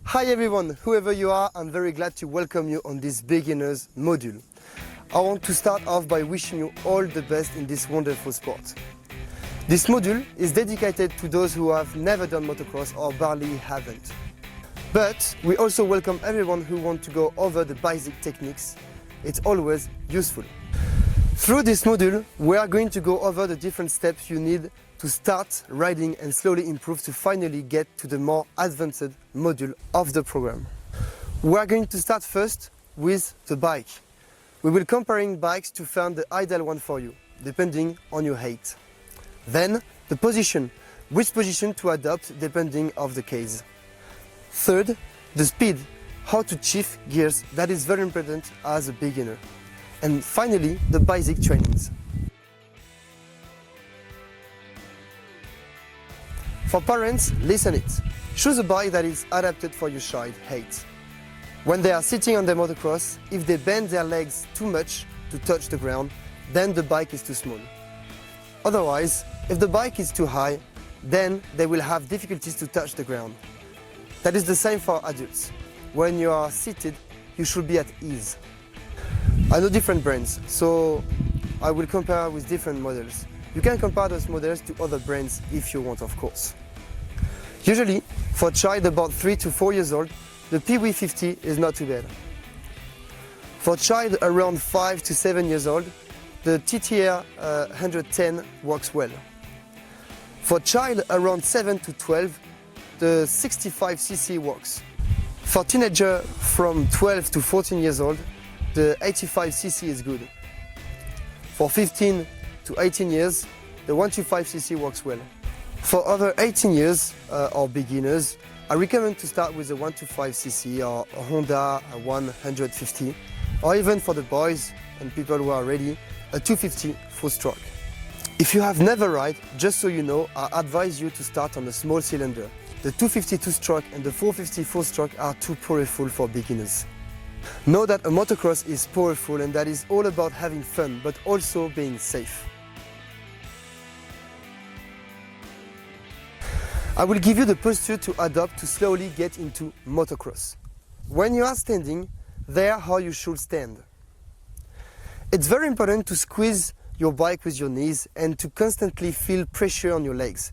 Hi everyone, whoever you are, I'm very glad to welcome you on this beginner's module. I want to start off by wishing you all the best in this wonderful sport. This module is dedicated to those who have never done motocross or barely haven't. But we also welcome everyone who wants to go over the basic techniques. It's always useful. Through this module, we are going to go over the different steps you need to start riding and slowly improve to finally get to the more advanced module of the program. We are going to start first with the bike. We will comparing bikes to find the ideal one for you, depending on your height. Then, the position, which position to adopt depending of the case. Third, the speed, how to shift gears, that is very important as a beginner. And finally, the basic trainings. For parents, listen it. Choose a bike that is adapted for your child height. When they are sitting on the motocross, if they bend their legs too much to touch the ground, then the bike is too small. Otherwise, if the bike is too high, then they will have difficulties to touch the ground. That is the same for adults. When you are seated, you should be at ease. I know different brands, so I will compare with different models. You can compare those models to other brands if you want, of course. Usually, for a child about 3 to 4 years old, the PW50 is not too bad. For a child around 5 to 7 years old, the TTR 110 works well. For a child around 7 to 12, the 65cc works. For teenagers from 12 to 14 years old, the 85cc is good. For 15 to 18 years, the 125cc works well. For over 18 years or beginners, I recommend to start with a 125cc or a Honda 150, or even for the boys and people who are ready, a 250 full stroke. If you have never ride, just so you know, I advise you to start on a small cylinder. The 250 two-stroke and the 450 four-stroke are too powerful for beginners. Know that a motocross is powerful and that is all about having fun, but also being safe. I will give you the posture to adopt to slowly get into motocross. When you are standing, there how you should stand. It's very important to squeeze your bike with your knees and to constantly feel pressure on your legs.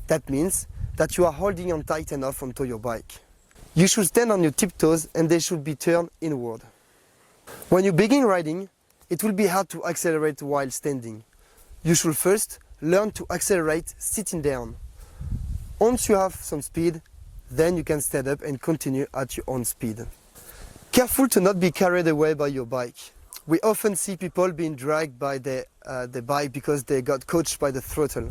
That means that you are holding on tight enough onto your bike. You should stand on your tiptoes and they should be turned inward. When you begin riding, it will be hard to accelerate while standing. You should first learn to accelerate sitting down. Once you have some speed, then you can stand up and continue at your own speed. Careful to not be carried away by your bike. We often see people being dragged by the bike because they got caught by the throttle.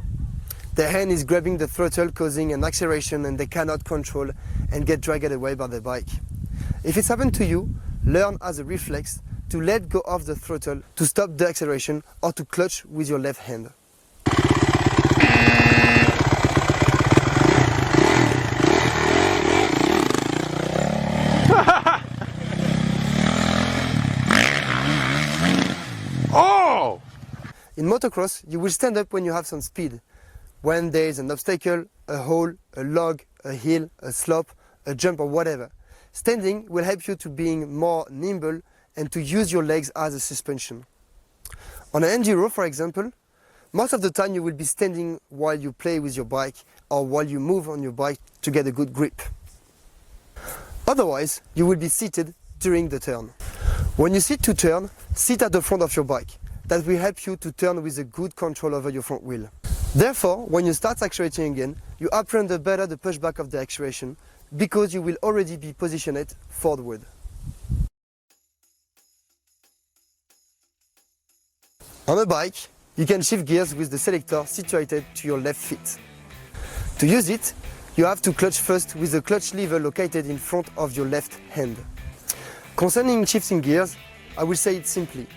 Their hand is grabbing the throttle, causing an acceleration, and they cannot control and get dragged away by the bike. If it's happened to you, learn as a reflex to let go of the throttle to stop the acceleration or to clutch with your left hand. Oh! In motocross, you will stand up when you have some speed. When there is an obstacle, a hole, a log, a hill, a slope, a jump or whatever. Standing will help you to being more nimble and to use your legs as a suspension. On an enduro, for example, most of the time you will be standing while you play with your bike or while you move on your bike to get a good grip. Otherwise, you will be seated during the turn. When you sit to turn, sit at the front of your bike. That will help you to turn with a good control over your front wheel. Therefore, when you start accelerating again, you apprehend better the pushback of the acceleration because you will already be positioned forward. On a bike, you can shift gears with the selector situated to your left foot. To use it, You have to clutch first with the clutch lever located in front of your left hand. Concerning shifting gears, I will say it simply.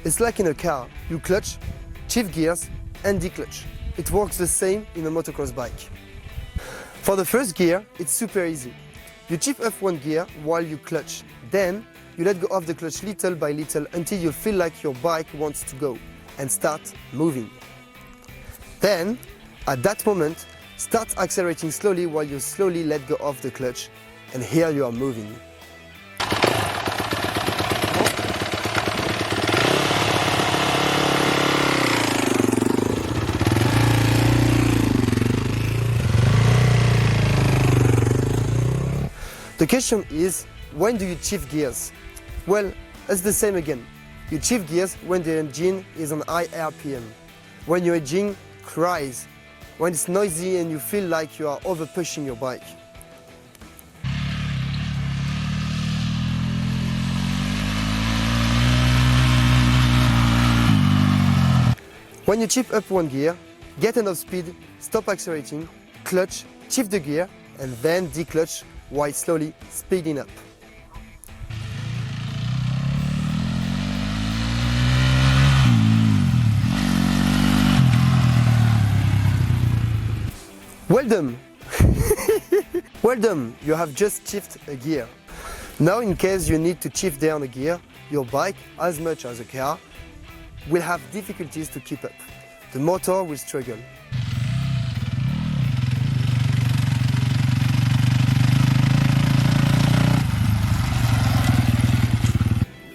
It's like in a car, you clutch, shift gears and declutch. It works the same in a motocross bike. For the first gear, it's super easy. You shift up one gear while you clutch. Then, you let go of the clutch little by little until you feel like your bike wants to go and start moving. Then, at that moment, start accelerating slowly while you slowly let go of the clutch, and here you are moving. The question is, when do you shift gears? Well, it's the same again. You shift gears when the engine is on high RPM, when your engine cries, when it's noisy and you feel like you are over pushing your bike. When you shift up one gear, get enough speed, stop accelerating, clutch, shift the gear, and then declutch while slowly speeding up. Well done! Well done, you have just shifted a gear. Now in case you need to shift down a gear, your bike, as much as a car, will have difficulties to keep up. The motor will struggle.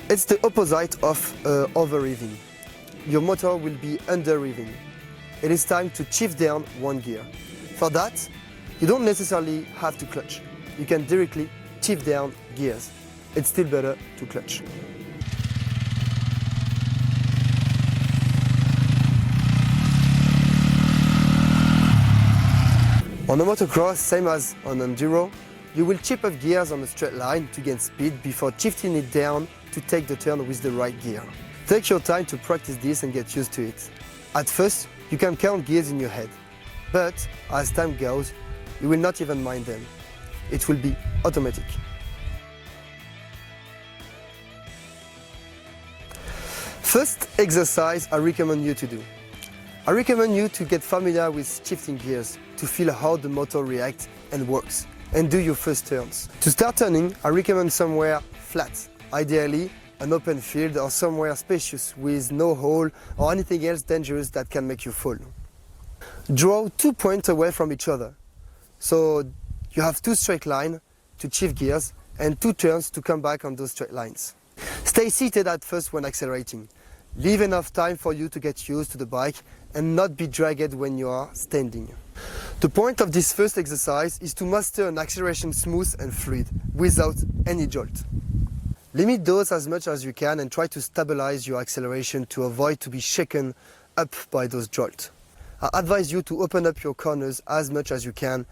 It's the opposite of over-revving. Your motor will be under-revving. It is time to shift down one gear. For that, you don't necessarily have to clutch. You can directly shift down gears. It's still better to clutch. On a motocross, same as on enduro, you will chip up gears on a straight line to gain speed before shifting it down to take the turn with the right gear. Take your time to practice this and get used to it. At first, you can count gears in your head, but as time goes, you will not even mind them. It will be automatic. First exercise I recommend you to do. I recommend you to get familiar with shifting gears, to feel how the motor reacts and works, and do your first turns. To start turning, I recommend somewhere flat, ideally an open field or somewhere spacious with no hole or anything else dangerous that can make you fall. Draw 2 points away from each other. So you have 2 straight lines to shift gears and 2 turns to come back on those straight lines. Stay seated at first when accelerating. Leave enough time for you to get used to the bike and not be dragged when you are standing. The point of this first exercise is to master an acceleration smooth and fluid, without any jolt. Limit those as much as you can and try to stabilize your acceleration to avoid to be shaken up by those jolts. I advise you to open up your corners as much as you can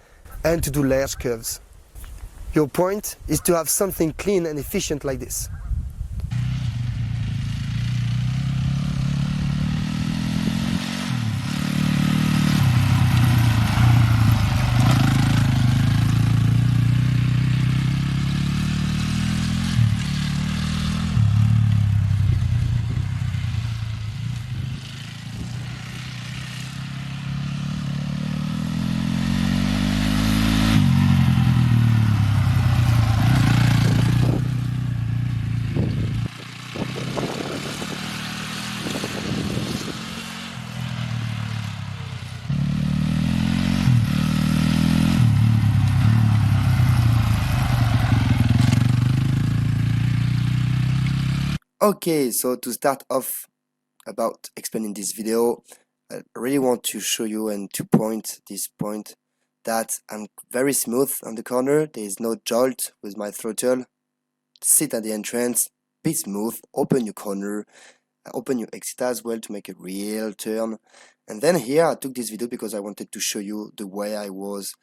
and to do large curves. Your point is to have something clean and efficient like this. Okay, so to start off about explaining this video, I really want to show you and to point this point that I'm very smooth on the corner. There is no jolt with my throttle. Sit at the entrance, be smooth, open your corner, open your exit as well to make a real turn. And then here I took this video because I wanted to show you the way I was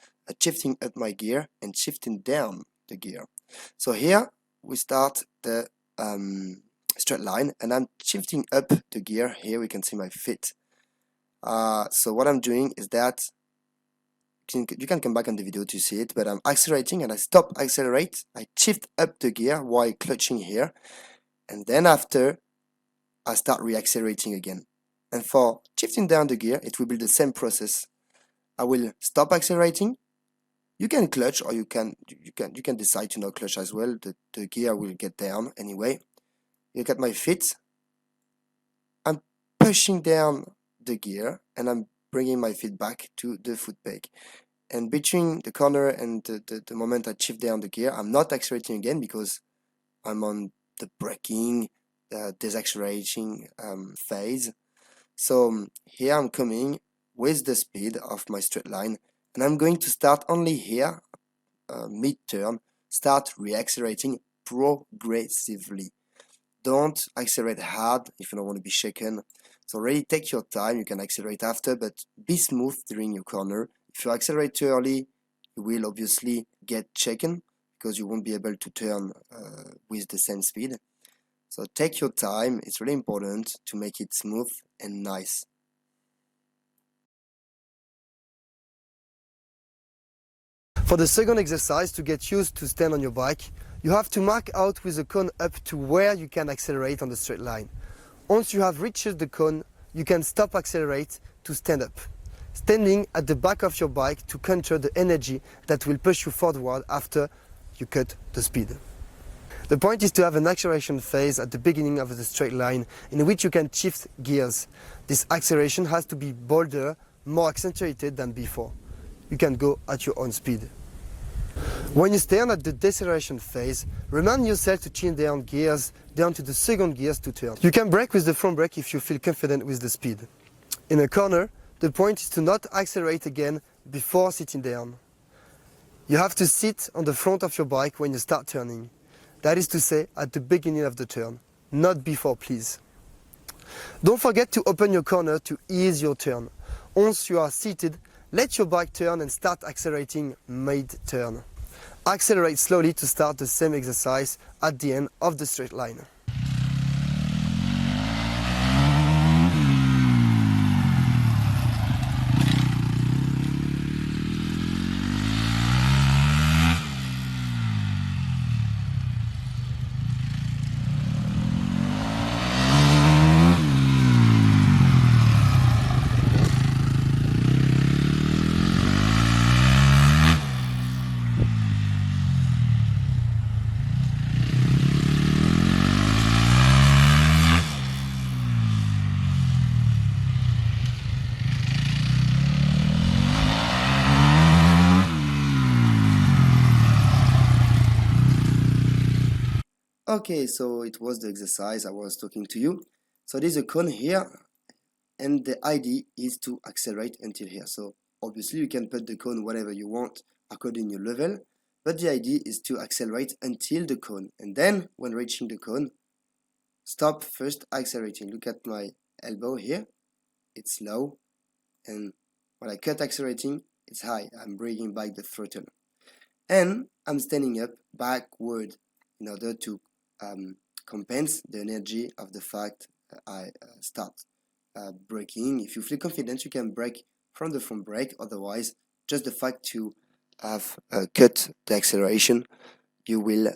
shifting up my gear and shifting down the gear. So here we start the straight line and I'm shifting up the gear. Here we can see my feet. So what I'm doing is that you can come back on the video to see it, but I'm accelerating and I stop accelerate. I shift up the gear while clutching here, and then after I start reaccelerating again. And for shifting down the gear, it will be the same process. I will stop accelerating. You can clutch, or you can decide to not clutch as well. The gear will get down anyway. Look at my feet. I'm pushing down the gear and I'm bringing my feet back to the foot peg. And between the corner and the moment I shift down the gear, I'm not accelerating again because I'm on the braking, decelerating phase. So here I'm coming with the speed of my straight line, and I'm going to start only here, mid-turn, start reaccelerating progressively. Don't accelerate hard if you don't want to be shaken. So really take your time. You can accelerate after, but be smooth during your corner. If you accelerate too early, you will obviously get shaken because you won't be able to turn with the same speed. So take your time. It's really important to make it smooth and nice. For the second exercise, to get used to stand on your bike, you have to mark out with the cone up to where you can accelerate on the straight line. Once you have reached the cone, you can stop accelerate to stand up, standing at the back of your bike to counter the energy that will push you forward after you cut the speed. The point is to have an acceleration phase at the beginning of the straight line in which you can shift gears. This acceleration has to be bolder, more accentuated than before. You can go at your own speed. When you stand at the deceleration phase, remind yourself to change down gears down to the second gears to turn. You can brake with the front brake if you feel confident with the speed. In a corner, the point is to not accelerate again before sitting down. You have to sit on the front of your bike when you start turning. That is to say, at the beginning of the turn, not before, please. Don't forget to open your corner to ease your turn. Once you are seated, let your bike turn and start accelerating mid-turn. Accelerate slowly to start the same exercise at the end of the straight line. Okay, so it was the exercise I was talking to you. So there's a cone here, and the idea is to accelerate until here. So obviously you can put the cone whatever you want according to your level, but the idea is to accelerate until the cone, and then when reaching the cone, stop first accelerating. Look at my elbow here, it's low, and when I cut accelerating, it's high. I'm bringing back the throttle, and I'm standing up backward in order to compensate the energy of the fact I start braking. If you feel confident, you can brake from the front brake. Otherwise, just the fact to have cut the acceleration, you will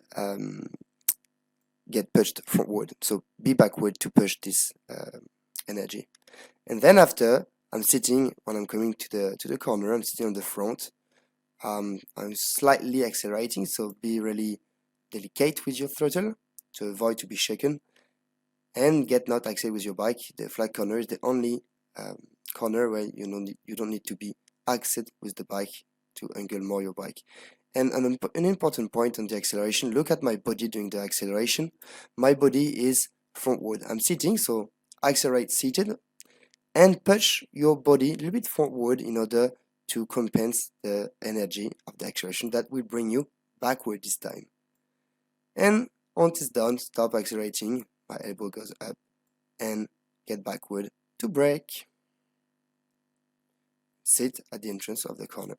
get pushed forward. So be backward to push this energy. And then after, I'm sitting, when I'm coming to the corner, I'm sitting on the front. I'm slightly accelerating, so be really delicate with your throttle to avoid to be shaken, and get not accelerate with your bike. The flat corner is the only corner where you don't need to be accelerate with the bike to angle more your bike. And an important point on the acceleration, look at my body during the acceleration. My body is frontward. I'm sitting, so accelerate seated and push your body a little bit forward in order to compensate the energy of the acceleration that will bring you backward this time. And once it's done, stop accelerating, my elbow goes up, and get backward to brake. Sit at the entrance of the corner.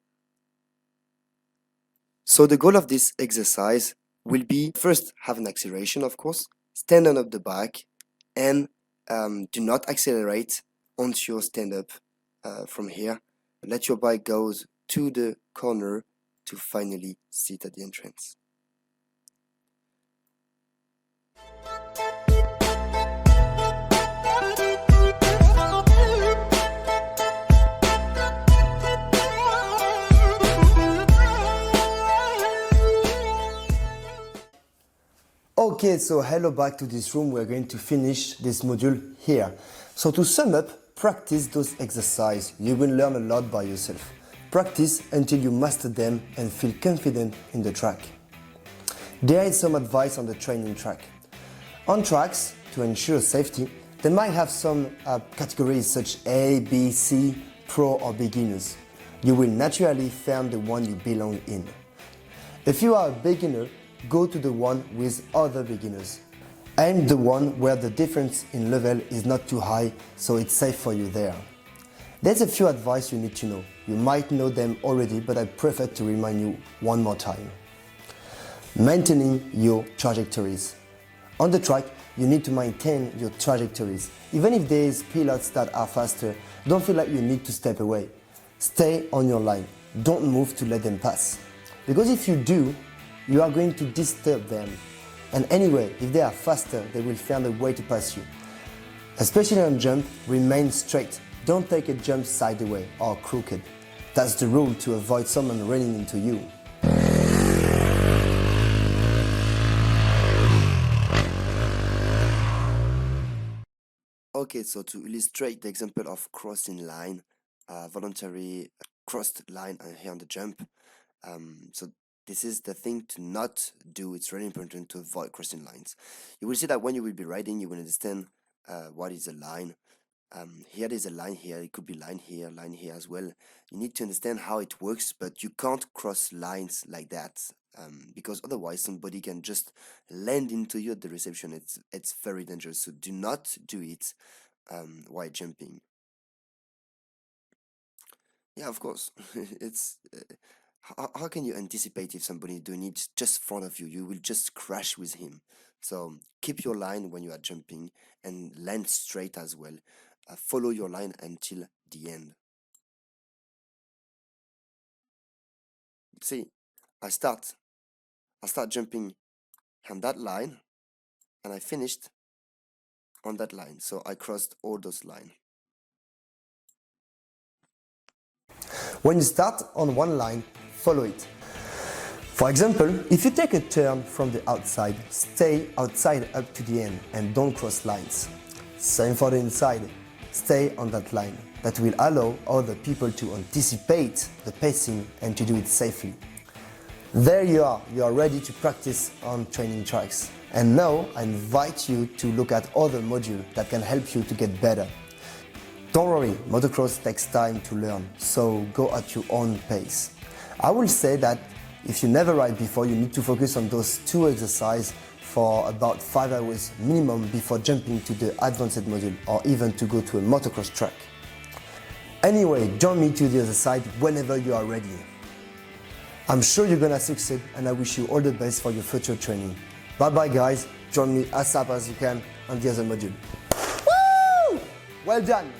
So the goal of this exercise will be first have an acceleration, of course, stand on up the back, and do not accelerate once you stand up from here. Let your bike go to the corner to finally sit at the entrance. Okay, so hello back to this room. We're going to finish this module here. So to sum up, practice those exercises. You will learn a lot by yourself. Practice until you master them and feel confident in the track. There is some advice on the training track. On tracks, to ensure safety, they might have some categories such A, B, C, Pro or Beginners. You will naturally find the one you belong in. If you are a beginner, go to the one with other beginners. Aim the one where the difference in level is not too high, so it's safe for you there. There's a few advice you need to know. You might know them already, but I prefer to remind you one more time. Maintaining your trajectories. On the track, you need to maintain your trajectories. Even if there's pilots that are faster, don't feel like you need to step away. Stay on your line. Don't move to let them pass. Because if you do, you are going to disturb them. And anyway, if they are faster, they will find a way to pass you. Especially on jump, remain straight. Don't take a jump sideways or crooked. That's the rule to avoid someone running into you. Okay, so to illustrate the example of crossing line, voluntary crossed line here on the jump. So this is the thing to not do. It's really important to avoid crossing lines. You will see that when you will be riding, you will understand what is a line. Here there's a line here, it could be line here as well. You need to understand how it works, but you can't cross lines like that because otherwise somebody can just land into you at the reception. It's very dangerous, so do not do it while jumping. Yeah, of course. It's how can you anticipate if somebody is doing it just in front of you? You will just crash with him. So keep your line when you are jumping and land straight as well. Follow your line until the end. See, I start jumping on that line and I finished on that line. So I crossed all those lines. When you start on one line, follow it. For example, if you take a turn from the outside, stay outside up to the end and don't cross lines. Same for the inside. Stay on that line. That will allow other people to anticipate the pacing and to do it safely. There you are ready to practice on training tracks. And now I invite you to look at other modules that can help you to get better. Don't worry, motocross takes time to learn, so go at your own pace. I will say that if you never ride before, you need to focus on those two exercises for about 5 hours minimum before jumping to the advanced module or even to go to a motocross track. Anyway, join me to the other side whenever you are ready. I'm sure you're gonna succeed and I wish you all the best for your future training. Bye bye guys, join me as fast as you can on the other module. Woo! Well done!